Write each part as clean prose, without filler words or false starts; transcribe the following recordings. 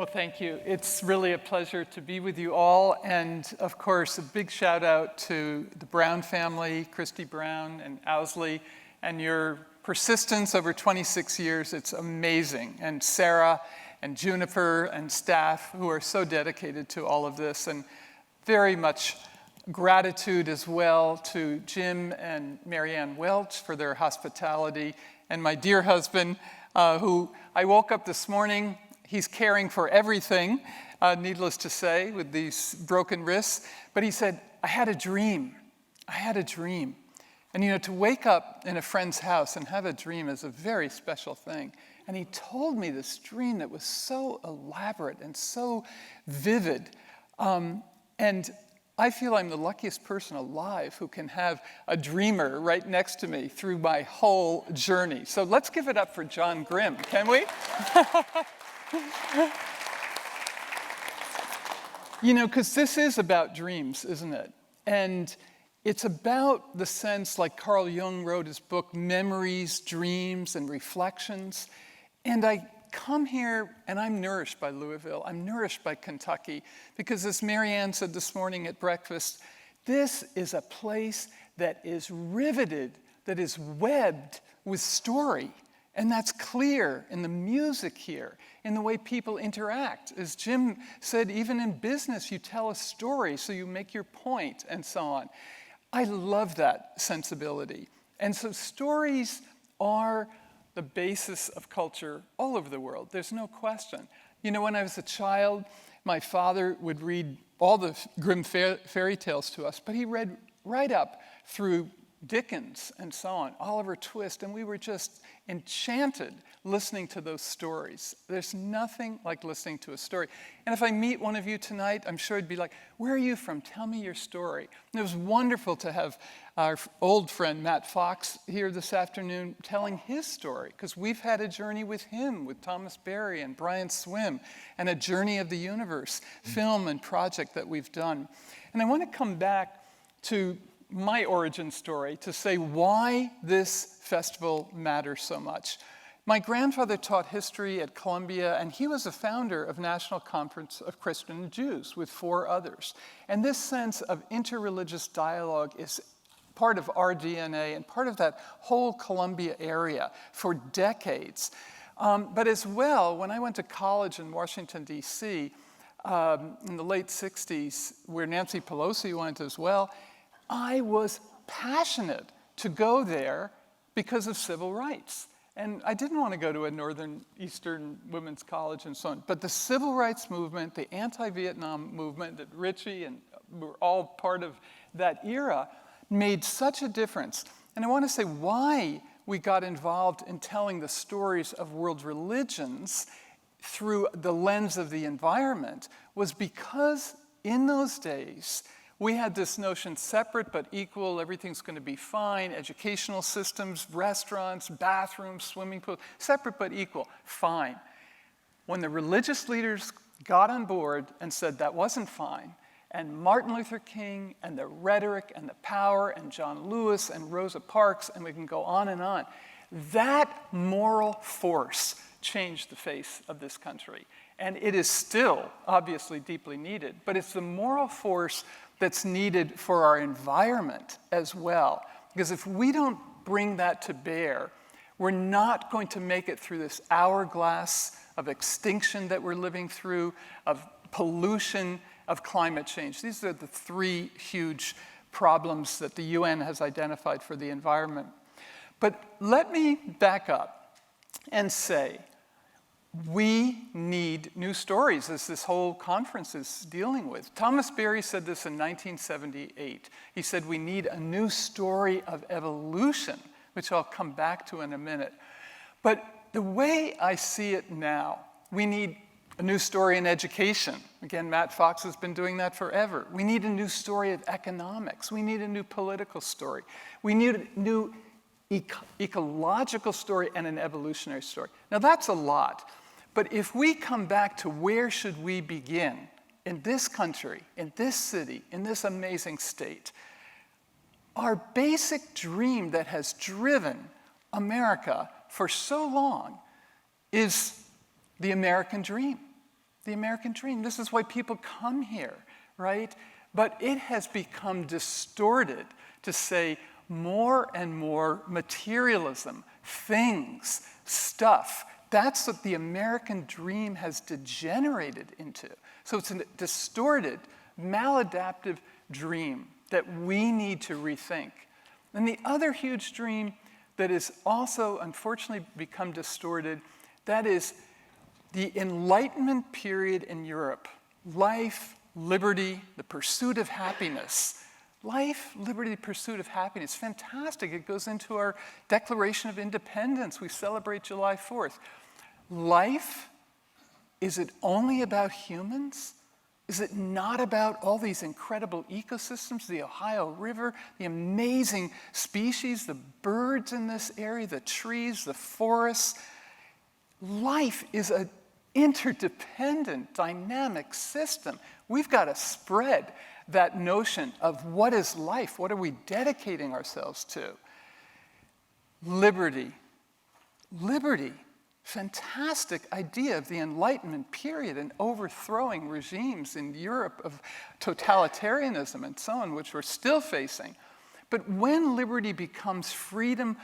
Well, thank you. It's really a pleasure to be with you all. And of course, a big shout out to the Brown family, Christy Brown and Owsley, and your persistence over 26 years. It's amazing. And Sarah and Juniper and staff who are so dedicated to all of this. And very much gratitude as well to Jim and Marianne Welch for their hospitality. And my dear husband, who I woke up this morning. He's caring for everything, needless to say, with these broken wrists. But he said, I had a dream. I had a dream. And you know, to wake up in a friend's house and have a dream is a very special thing. And he told me this dream that was so elaborate and so vivid. And I feel I'm the luckiest person alive who can have a dreamer right next to me through my whole journey. So let's give it up for John Grimm, can we? You know, because this is about dreams, isn't it? And it's about the sense, like Carl Jung wrote his book, Memories, Dreams, and Reflections. And I come here and I'm nourished by Louisville. I'm nourished by Kentucky. Because as Marianne said this morning at breakfast, this is a place that is riveted, that is webbed with story. And that's clear in the music here, in the way people interact. As Jim said, even in business, you tell a story, so you make your point, and so on. I love that sensibility. And so stories are the basis of culture all over the world. There's no question. You know, when I was a child, my father would read all the Grimm fairy tales to us, but he read right up through Dickens and so on, Oliver Twist, and we were just enchanted listening to those stories. There's nothing like listening to a story. And if I meet one of you tonight, I'm sure it'd be like, where are you from? Tell me your story. And it was wonderful to have our old friend Matt Fox here this afternoon telling his story, because we've had a journey with him, with Thomas Berry and Brian Swim, and a Journey of the Universe film and project that we've done. And I want to come back to my origin story to say why this festival matters so much. My grandfather taught history at Columbia, and he was a founder of National Conference of Christian Jews with 4 others. And this sense of interreligious dialogue is part of our DNA and part of that whole Columbia area for decades. But as well, when I went to college in Washington, D.C., in the late 60s, where Nancy Pelosi went as well, I was passionate to go there because of civil rights. And I didn't want to go to a Northern Eastern women's college and so on. But the civil rights movement, the anti-Vietnam movement that Richie and were all part of that era, made such a difference. And I want to say why we got involved in telling the stories of world religions through the lens of the environment was because in those days, we had this notion, separate but equal, everything's going to be fine, educational systems, restaurants, bathrooms, swimming pools, separate but equal, fine. When the religious leaders got on board and said that wasn't fine, and Martin Luther King and the rhetoric and the power and John Lewis and Rosa Parks, and we can go on, that moral force changed the face of this country. And it is still obviously deeply needed, but it's the moral force that's needed for our environment as well. Because if we don't bring that to bear, we're not going to make it through this hourglass of extinction that we're living through, of pollution, of climate change. These are the 3 huge problems that the UN has identified for the environment. But let me back up and say, we need new stories, as this whole conference is dealing with. Thomas Berry said this in 1978. He said, we need a new story of evolution, which I'll come back to in a minute. But the way I see it now, we need a new story in education. Again, Matt Fox has been doing that forever. We need a new story of economics. We need a new political story. We need a new ecological story and an evolutionary story. Now, that's a lot. But if we come back to where should we begin in this country, in this city, in this amazing state, our basic dream that has driven America for so long is the American dream. the American dream. This is why people come here, right? But it has become distorted to say more and more materialism, things, stuff. That's what the American dream has degenerated into. So it's a distorted, maladaptive dream that we need to rethink. And the other huge dream that has also unfortunately become distorted, that is the Enlightenment period in Europe. Life, liberty, the pursuit of happiness. Life, liberty, pursuit of happiness. Fantastic. It goes into our Declaration of Independence. We celebrate July 4th. Life, is it only about humans? Is it not about all these incredible ecosystems, the Ohio River, the amazing species, the birds in this area, the trees, the forests? Life is an interdependent, dynamic system. We've got to spread that notion of what is life, what are we dedicating ourselves to? Liberty. Liberty. Fantastic idea of the Enlightenment period and overthrowing regimes in Europe of totalitarianism and so on, which we're still facing. But when liberty becomes freedom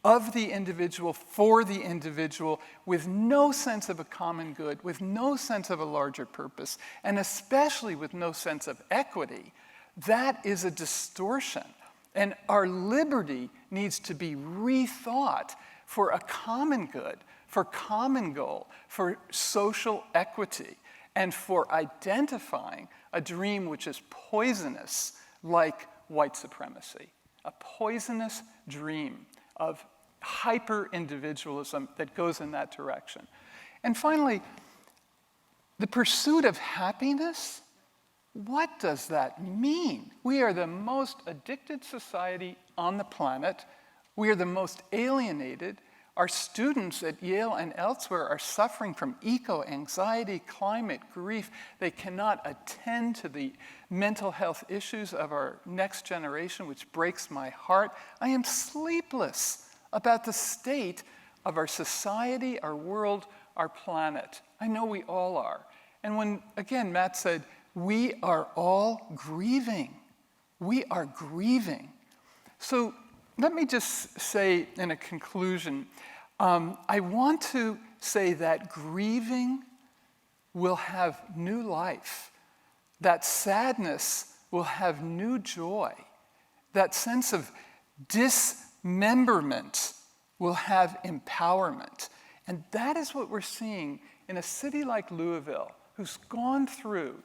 of the individual for the individual with no sense of a common good, with no sense of a larger purpose, and especially with no sense of equity, that is a distortion. And our liberty needs to be rethought for a common good, for common goal, for social equity, and for identifying a dream which is poisonous, like white supremacy. A poisonous dream of hyper-individualism that goes in that direction. And finally, the pursuit of happiness. What does that mean? We are the most addicted society on the planet. We are the most alienated. Our students at Yale and elsewhere are suffering from eco-anxiety, climate grief. They cannot attend to the mental health issues of our next generation, which breaks my heart. I am sleepless about the state of our society, our world, our planet. I know we all are. And when, again, Matt said, we are all grieving. We are grieving. So let me just say in a conclusion, I want to say that grieving will have new life. That sadness will have new joy. That sense of dismemberment will have empowerment. And that is what we're seeing in a city like Louisville, who's gone through,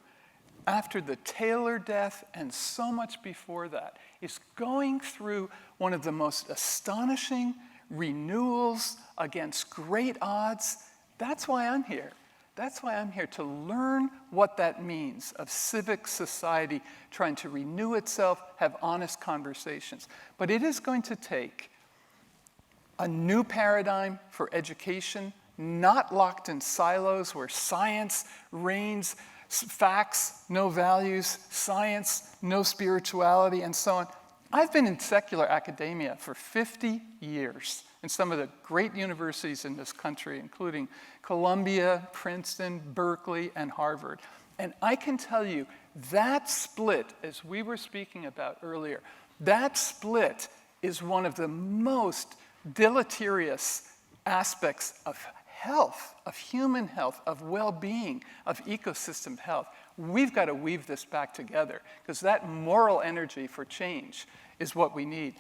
after the Taylor death and so much before that, is going through one of the most astonishing renewals against great odds. That's why I'm here. That's why I'm here, to learn what that means of civic society trying to renew itself, have honest conversations. But it is going to take a new paradigm for education, not locked in silos where science reigns, facts, no values, science, no spirituality, and so on. I've been in secular academia for 50 years in some of the great universities in this country, including Columbia, Princeton, Berkeley, and Harvard. And I can tell you that split, as we were speaking about earlier, that split is one of the most deleterious aspects of health, of human health, of well-being, of ecosystem health. We've got to weave this back together, because that moral energy for change is what we need.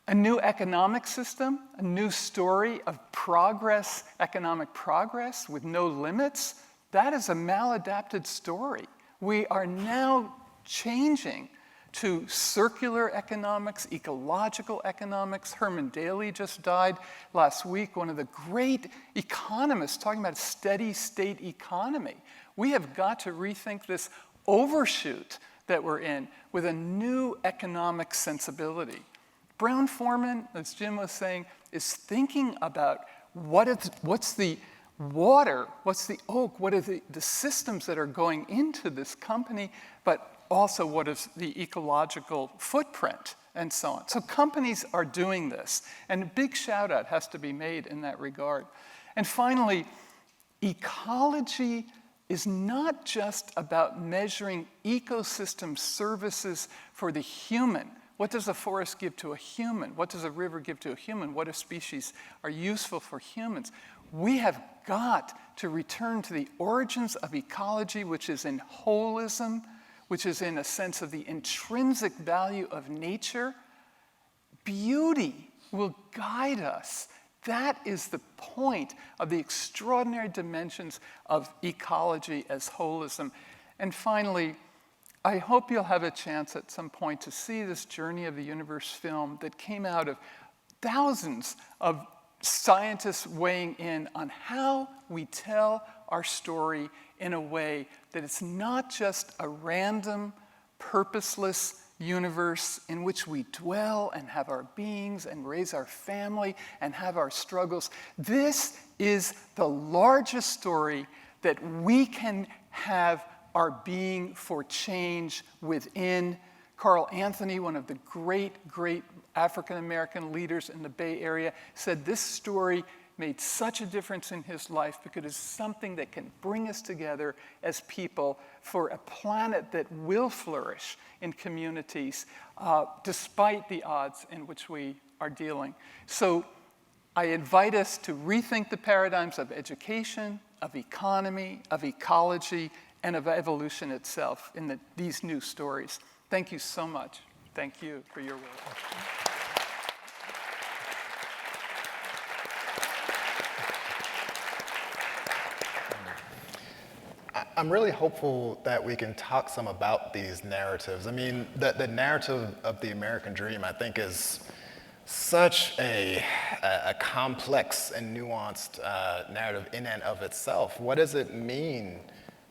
A new economic system, a new story of progress, economic progress with no limits, that is a maladapted story. We are now changing to circular economics, ecological economics. Herman Daly just died last week, one of the great economists talking about a steady state economy. We have got to rethink this overshoot that we're in with a new economic sensibility. Brown-Forman, as Jim was saying, is thinking about what's the water, what's the oak, what are the systems that are going into this company, but also what is the ecological footprint, and so on. So companies are doing this, and a big shout out has to be made in that regard. And finally, ecology is not just about measuring ecosystem services for the human. What does a forest give to a human? What does a river give to a human? What species are useful for humans? We have got to return to the origins of ecology, which is in holism, which is in a sense of the intrinsic value of nature. Beauty will guide us. That is the point of the extraordinary dimensions of ecology as holism. And finally, I hope you'll have a chance at some point to see this Journey of the Universe film that came out of thousands of scientists weighing in on how we tell our story in a way that it's not just a random, purposeless universe in which we dwell and have our beings and raise our family and have our struggles. This is the largest story that we can have our being for change within. Carl Anthony, one of the great African-American leaders in the Bay Area, said this story made such a difference in his life because it's something that can bring us together as people for a planet that will flourish in communities despite the odds in which we are dealing. So I invite us to rethink the paradigms of education, of economy, of ecology, and of evolution itself in these new stories. Thank you so much. Thank you for your work. I'm really hopeful that we can talk some about these narratives. I mean, the narrative of the American dream, I think, is such a complex and nuanced narrative in and of itself. What does it mean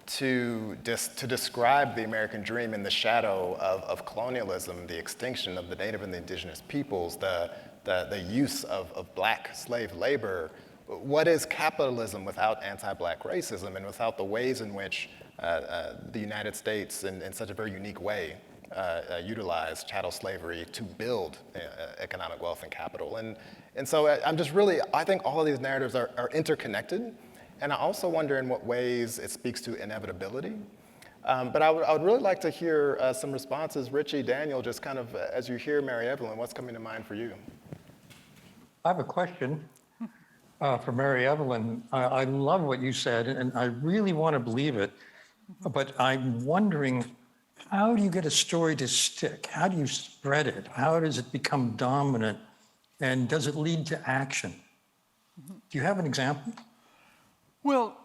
to describe the American dream in the shadow of colonialism, the extinction of the native and the indigenous peoples, the use of black slave labor? What is capitalism without anti-black racism and without the ways in which the United States, in such a very unique way, utilized chattel slavery to build economic wealth and capital? And so I'm just really, I think all of these narratives are interconnected. And I also wonder in what ways it speaks to inevitability. But I would really like to hear some responses. Richie, Daniel, just kind of as you hear Mary Evelyn, what's coming to mind for you? I have a question for Mary Evelyn. I love what you said, and I really want to believe it. But I'm wondering, how do you get a story to stick? How do you spread it? How does it become dominant? And does it lead to action? Do you have an example? Well,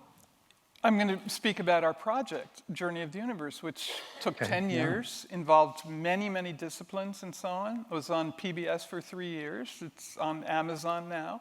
I'm going to speak about our project, Journey of the Universe, which took 10 years, involved many disciplines and so on. It was on PBS for 3 years. It's on Amazon now.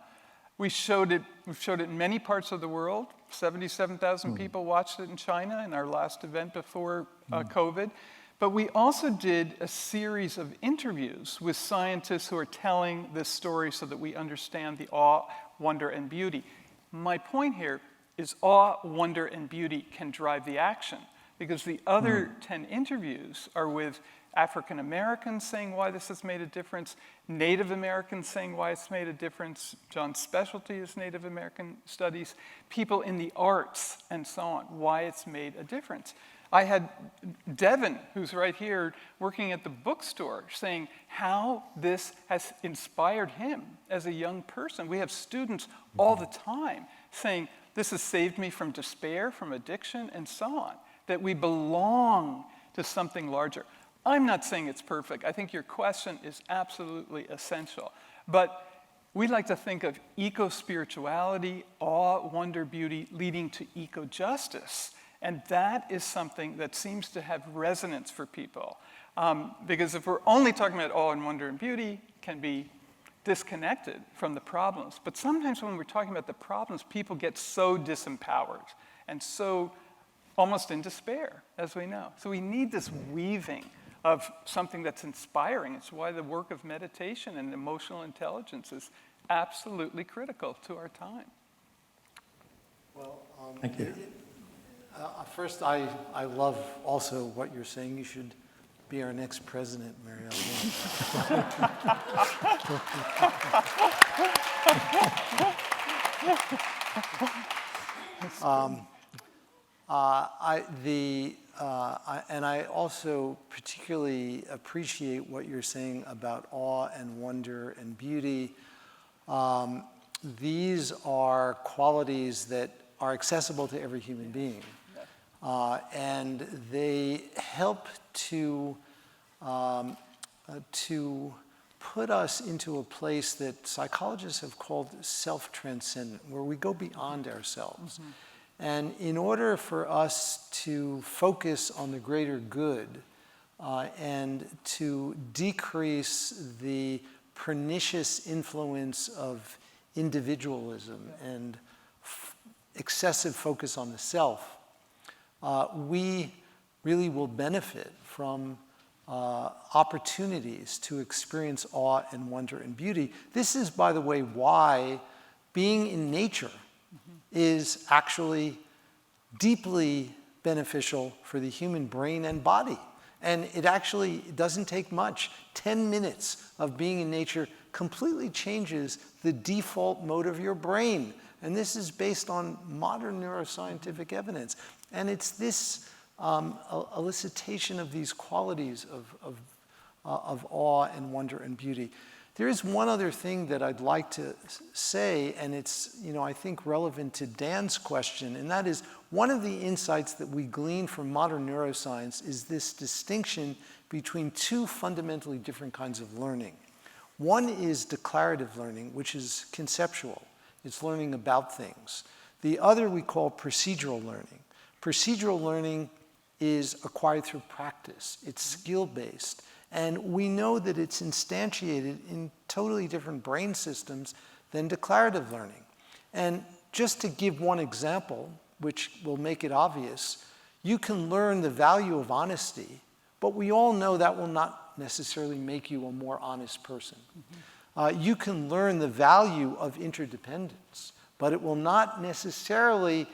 We've showed it in many parts of the world. 77,000 people watched it in China in our last event before COVID. But we also did a series of interviews with scientists who are telling this story so that we understand the awe, wonder, and beauty. My point here is awe, wonder, and beauty can drive the action, because the other 10 interviews are with African Americans saying why this has made a difference, Native Americans saying why it's made a difference, John's specialty is Native American studies, people in the arts and so on, why it's made a difference. I had Devin, who's right here, working at the bookstore, saying how this has inspired him as a young person. We have students all the time saying, this has saved me from despair, from addiction, and so on, that we belong to something larger. I'm not saying it's perfect. I think your question is absolutely essential. But we like to think of eco-spirituality, awe, wonder, beauty, leading to eco-justice. And that is something that seems to have resonance for people. Because if we're only talking about awe and wonder and beauty, it can be disconnected from the problems. But sometimes when we're talking about the problems, people get so disempowered and so almost in despair, as we know. So we need this weaving of something that's inspiring. It's why the work of meditation and emotional intelligence is absolutely critical to our time. Well, Thank you. First, I love also what you're saying. You should be our next president, Mary Evelyn. And I also particularly appreciate what you're saying about awe and wonder and beauty. These are qualities that are accessible to every human being. And they help to put us into a place that psychologists have called self-transcendent, where we go beyond ourselves. Mm-hmm. And in order for us to focus on the greater good and to decrease the pernicious influence of individualism and excessive focus on the self, we really will benefit from opportunities to experience awe and wonder and beauty. This is, by the way, why being in nature is actually deeply beneficial for the human brain and body. And it actually doesn't take much. 10 minutes of being in nature completely changes the default mode of your brain. And this is based on modern neuroscientific evidence. And it's this elicitation of these qualities of awe and wonder and beauty. There is one other thing that I'd like to say, and it's, I think relevant to Dan's question, and that is one of the insights that we glean from modern neuroscience is this distinction between two fundamentally different kinds of learning. One is declarative learning, which is conceptual. It's learning about things. The other we call procedural learning. Procedural learning is acquired through practice. It's skill-based. And we know that it's instantiated in totally different brain systems than declarative learning. And just to give one example, which will make it obvious, you can learn the value of honesty, but we all know that will not necessarily make you a more honest person. Mm-hmm. You can learn the value of interdependence, but it will not necessarily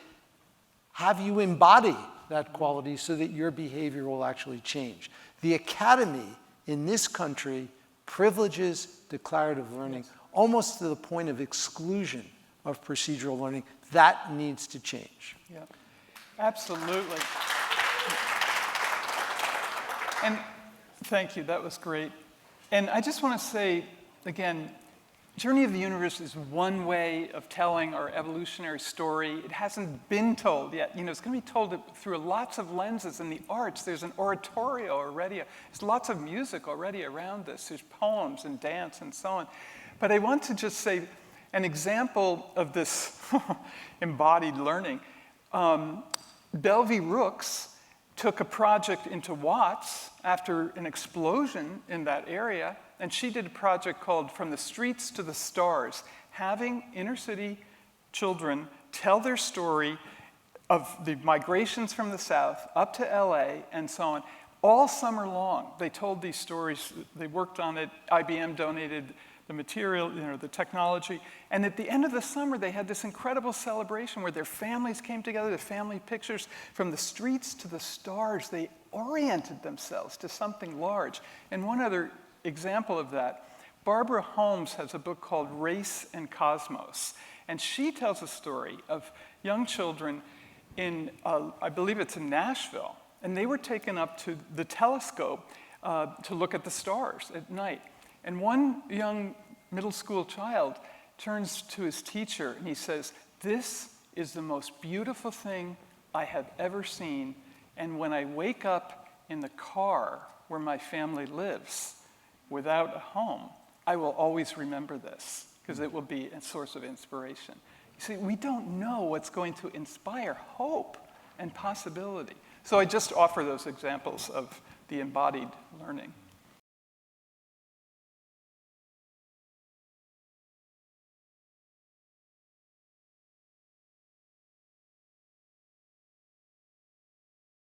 have you embody that quality so that your behavior will actually change. The academy in this country privileges declarative learning almost to the point of exclusion of procedural learning. That needs to change. Yeah, absolutely. And thank you, that was great. And I just want to say, again, Journey of the Universe is one way of telling our evolutionary story. It hasn't been told yet. It's going to be told through lots of lenses in the arts. There's an oratorio already. There's lots of music already around this. There's poems and dance and so on. But I want to just say an example of this embodied learning. Belvie Rooks took a project into Watts after an explosion in that area, and she did a project called From the Streets to the Stars, having inner city children tell their story of the migrations from the South up to LA and so on. All summer long, they told these stories. They worked on it. IBM donated the material, the technology. And at the end of the summer, they had this incredible celebration where their families came together, the family pictures. From the streets to the stars, they oriented themselves to something large. And one other example of that, Barbara Holmes has a book called Race and Cosmos. And she tells a story of young children in, I believe it's in Nashville, and they were taken up to the telescope to look at the stars at night. And one young middle school child turns to his teacher and he says, "This is the most beautiful thing I have ever seen. And when I wake up in the car where my family lives without a home, I will always remember this because it will be a source of inspiration." You see, we don't know what's going to inspire hope and possibility. So I just offer those examples of the embodied learning.